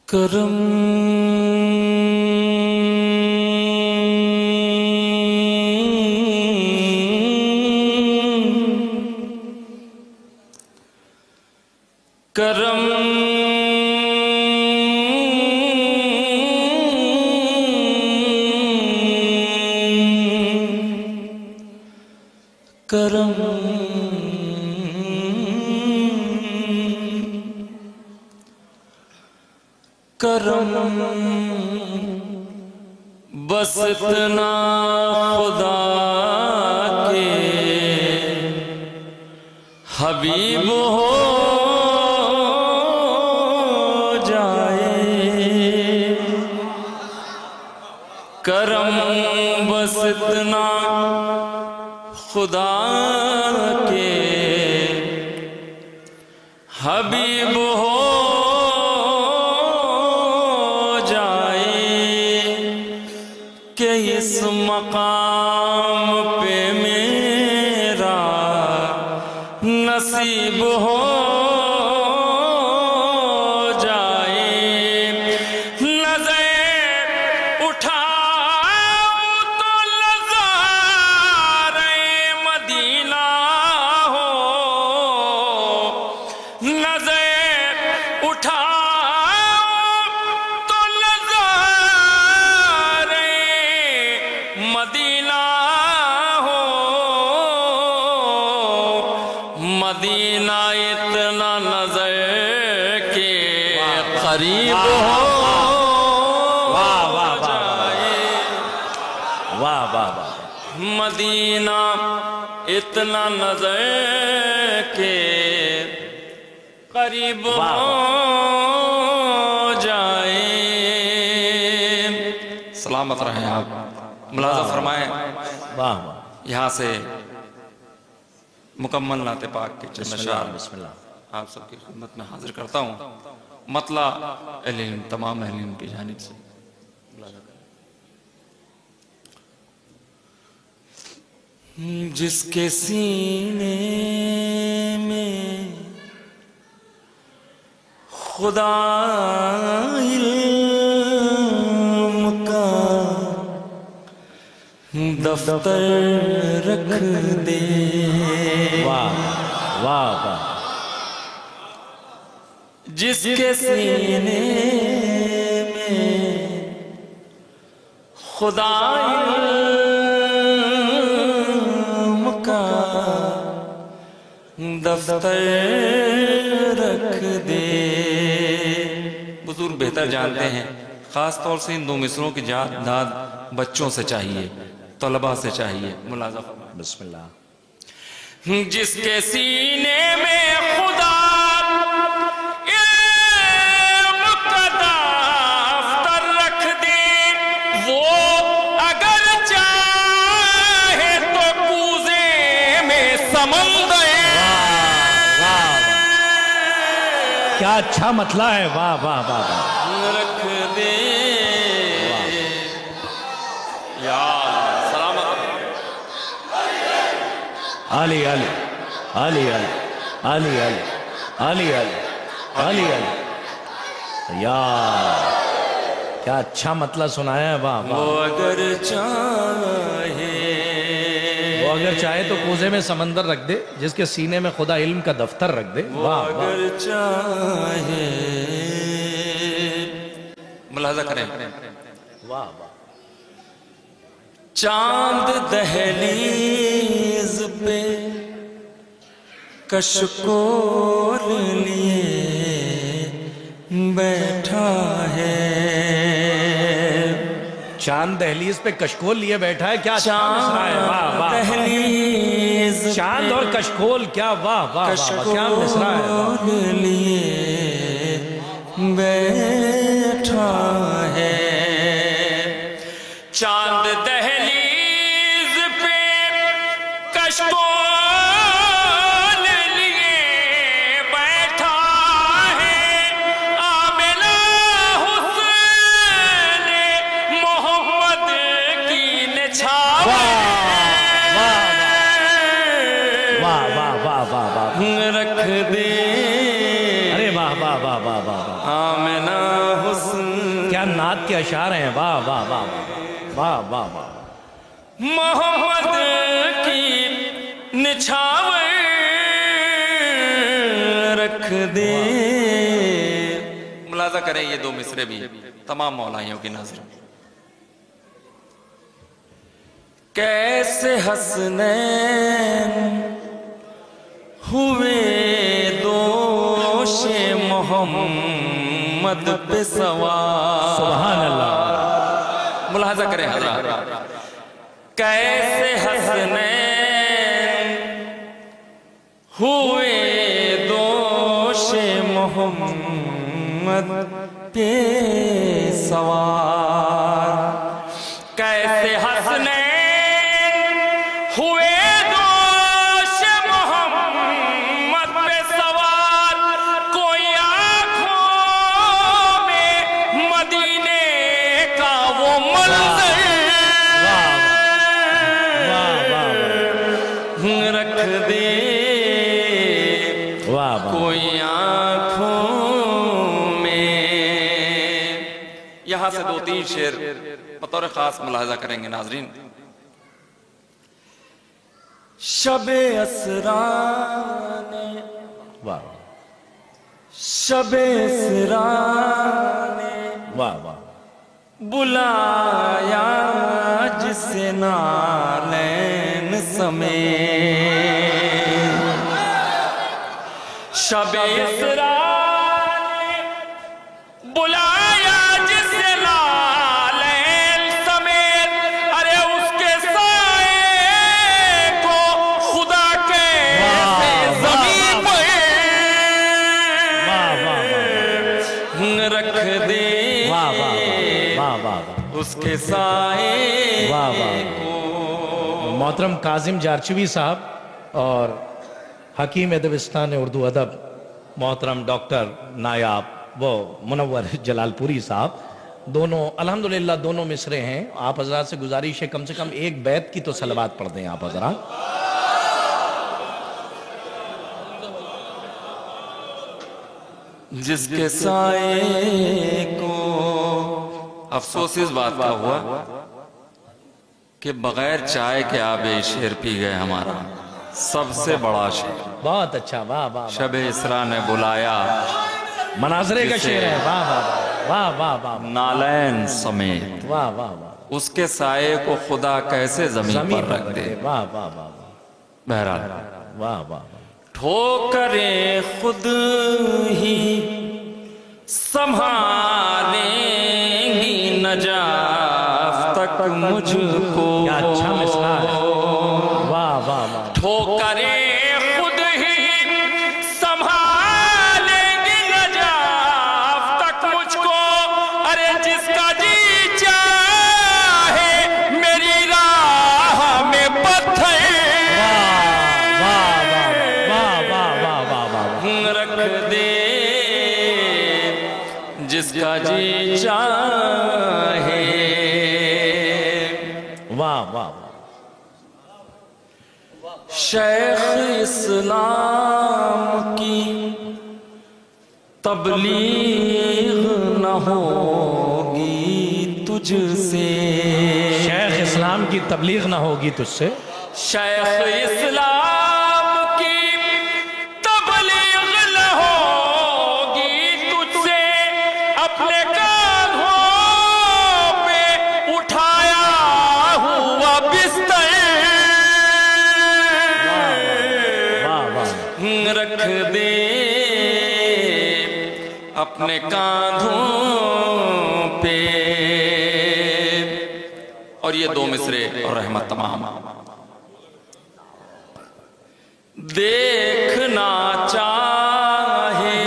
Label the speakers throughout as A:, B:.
A: کرم کرم کرم کرم بس اتنا خدا کے حبیب ہو جائے، کرم بس اتنا خدا کے حبیب ہو کہ اس مقام پہ میرا نصیب ہو جائے، نظر اٹھاؤ تو نظارۂ مدینہ ہو، نظر اٹھاؤ تو مدینہ ہو، مدینہ اتنا نظر کے قریب ہو جائے، مدینہ اتنا نظر کے قریب ہو جائے۔ سلامت رہیں آپ، ملاحظہ فرمائیں۔ یہاں سے مکمل نعت پاک کے چند اشعار آپ سب کی خدمت میں حاضر کرتا ہوں، مطلع اہل علم، تمام اہل علم کی جانب سے۔ جس کے سینے میں خدا علم کا دفتر رکھ دے، جس کے سینے میں خدا علم کا دفتر رکھ دے۔ بزرگ بہتر جانتے ہیں، خاص طور سے ان دو مصروں کی داد بچوں سے چاہیے، طلبہ سے چاہیے۔ ملاحظہ فرمائیں۔ بسم اللہ۔ جس کے سینے میں خدا علم کا دفتر رکھ دے، وہ اگر چاہے تو کوزے میں سمندر
B: کیا اچھا مطلع ہے، واہ واہ واہ
A: رکھ دے۔ یا سلامت
B: علی علی علی علی علی علی علی علی علی علی، یا کیا اچھا مطلع سنایا ہے، واہ
A: وہ اگر چاہے
B: تو کوزے میں سمندر رکھ دے، جس کے سینے میں خدا علم کا دفتر رکھ دے، واہ
A: اگر چاہے۔ ملاحظہ کریں،
B: واہ واہ۔
A: چاند دہلیز پہ کشکول لیے بیٹھا ہے،
B: چاند دہلیز پہ کشکول لیے بیٹھا ہے، کیا اچھا مصرع ہے، واہ واہ۔
A: دہلیز
B: چاند اور کشکول، کیا واہ واہ، کیا مصرع ہے،
A: کشکول لیے بیٹھا ہے، چاند دہلیز پہ کشکول لیے بیٹھا ہے، آمنہ حسین محمد کی نچھاور رکھ دے۔
B: ارے واہ واہ واہ واہ واہ۔
A: آمنہ
B: کیا نعت کے اشعار ہیں. واہ واہ واہ واہ واہ واہ.
A: محمد کی نچھاور رکھ دے. ملاحظہ کریں یہ دو مصرے بھی تمام مولائیوں کی نظر. کیسے حسنین ہوئے دوش محمد پہ سوار.
B: سبحان اللہ.
A: ملاحظہ کریں حضرات. کیسے حسنین ہوئے دوش محمد پہ سوار. کیسے حسنین ہوئے دوش محمد پہ سوار. کوئی آنکھوں میں مدینے کا وہ منظر رکھ دے. کوئی آنکھوں میں. یہاں سے دو تین شعر بطور خاص ملاحظہ کریں گے ناظرین. شب اسرا نے شب اسرا نے
B: واہ واہ.
A: بلایا جسے نالین سمیت. شب اسرا نے بلایا جسے نالین سمیت. ارے اس کے سائے کو خدا کے زمین پر رکھ دے. اس کے سائے کو.
B: محترم کاظم جارچوی صاحب اور حکیم ادبستان اردو ادب محترم ڈاکٹر نایاب وہ منور جلال پوری صاحب دونوں الحمدللہ دونوں مصرے ہیں. آپ حضرات سے گزارش ہے کم سے کم ایک بیت کی تو صلوات پڑھ دیں آپ حضرات.
A: جس کے سائے کو. افسوس اس بات کا ہوا کہ بغیر چائے کے آب شعر پی گئے ہمارا سب سے بڑا شعر.
B: بہت اچھا. واہ واہ.
A: شب اسرا نے بلایا
B: مناظرے کا شعر ہے. واہ واہ واہ واہ واہ.
A: نالین سمیت.
B: واہ واہ واہ.
A: اس کے سائے کو خدا کیسے زمین پر رکھ دے.
B: واہ واہ واہ.
A: بہرحال
B: واہ واہ.
A: ٹھوکریں خود ہی سنبھالیں گی نجاف تک مجھ کو.
B: کیا اچھا مصرع ہے. واہ واہ واہ.
A: ٹھوکریں خود ہی سنبھالیں گی نجاف تک مجھ کو. ارے جس کا جی چاہے میری راہ میں پتھر رکھ دے. جس کا جی چاہے.
B: واہ واہ.
A: شیخ اسلام کی تبلیغ نہ ہوگی تجھ سے.
B: شیخ اسلام کی تبلیغ نہ ہوگی تجھ سے.
A: شیخ اسلام کی تبلیغ نہ ہوگی تجھ سے. اپنے کاندھوں پہ اٹھایا ہوا بستر رکھ دے. اپنے کاندھوں پہ. اور یہ دو مصرے اور رحمت تمام. دیکھنا چاہے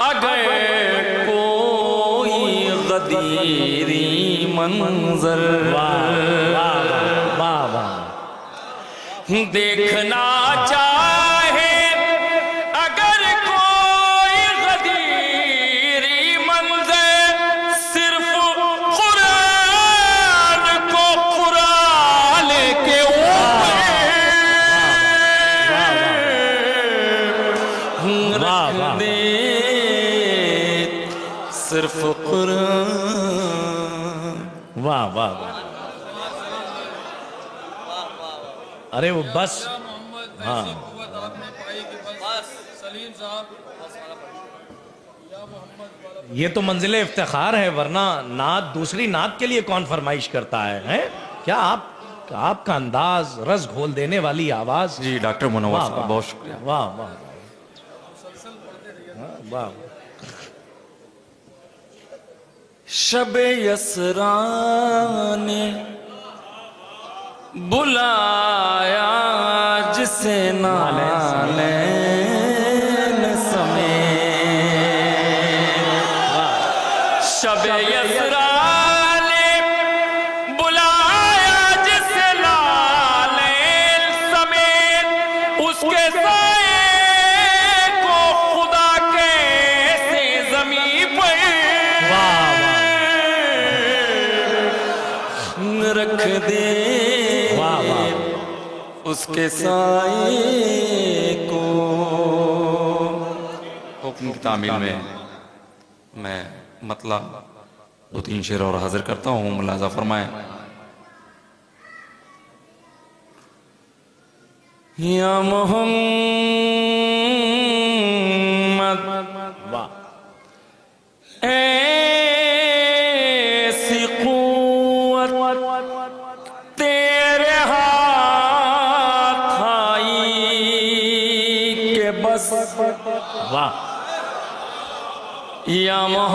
A: اگر کوئی غدیری منظر. دیکھنا چاہے اگر کوئی غدیری منظر. صرف قرآن کو قرآن کے اوپر رکھ دے. صرف قرآن.
B: واہ واہ واہ. ارے وہ بس ہاں یہ تو منزل افتخار ہے، ورنہ نعت دوسری نعت کے لیے کون فرمائش کرتا ہے ہیں؟ کیا آپ کا انداز، رس گھول دینے والی آواز.
A: جی ڈاکٹر منور صاحب بہت شکریہ.
B: واہ واہ واہ.
A: شب یسرا نے بلایا جسے نالین سمیت. شب یسرا نے بلایا جسے نالین سمیت. اس کے سائے کو خدا کیسے زمین پر رکھ دے. اس کے سائے کو. حکم کی تعمیل میں مطلب 2-3 شعر اور حاضر کرتا ہوں، ملاحظہ فرمائیں. یا محمد ایسی قوت تیرے ہاتھ آئی کہ بس.
B: واہ.
A: یا محمد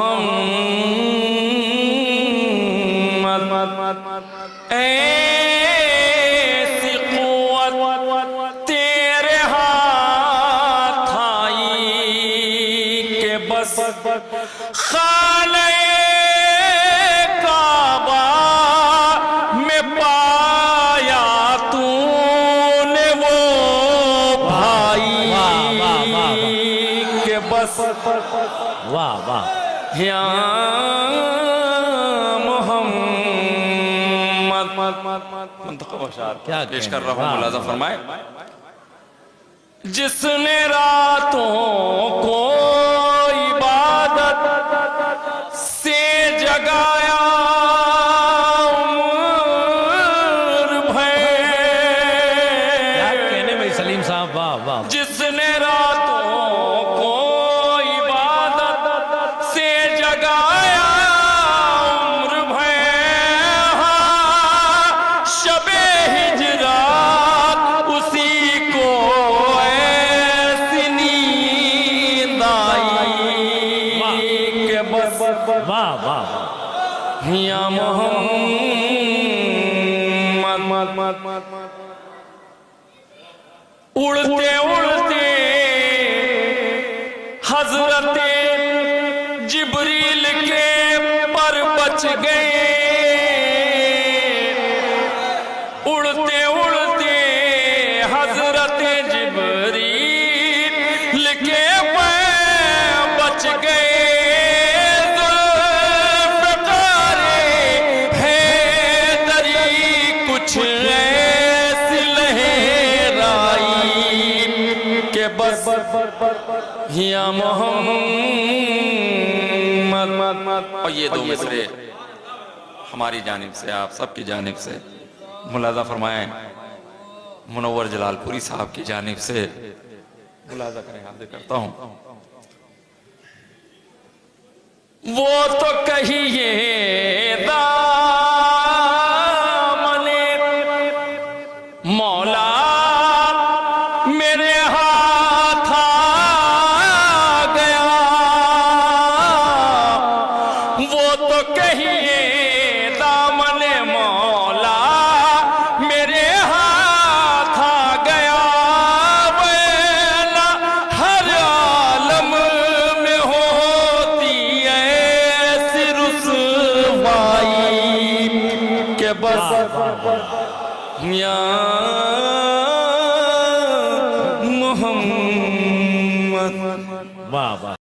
A: ایسی قوت تیرے ہاتھ آئی کہ بس. خانہ کعبہ میں پایا تو نے وہ بھائی کہ بس.
B: واہ واہ.
A: یا محمد منتخب اشعار
B: کیا
A: پیش کر رہا ہوں، ملاحظہ فرمائے. جس نے راتوں کو عبادت سے جگایا عمر بھر.
B: کیا کہنے میں سلیم صاحب. واہ واہ.
A: جس نے راتوں کو عبادت سے جگایا عمر بھر. شب ہجرات اسی کو ایسی نیند آئی کہ بس.
B: واہ واہ.
A: یا محمد اڑتے اڑتے حضرت جبریل کے پر بچ گئے. اڑتے اڑتے حضرت جبریل کے پر بچ گئے. ذوالفقار حیدری کچھ ایسی لہرائی کہ بس. یا محمد. اور یہ دو مصرے ہماری جانب سے، آپ سب کی جانب سے ملاحظہ فرمائیں، منور جلال پوری صاحب کی جانب سے ملاحظہ کریں. حاضر کرتا ہوں. وہ تو کہیے دامن مولا میرے ہاتھ آ گیا. وہ تو کہیے دامن مولا میرے ہاتھ آ گیا. ویلا ہر عالم میں ہوتی ایسی رسوائی کہ بس. یا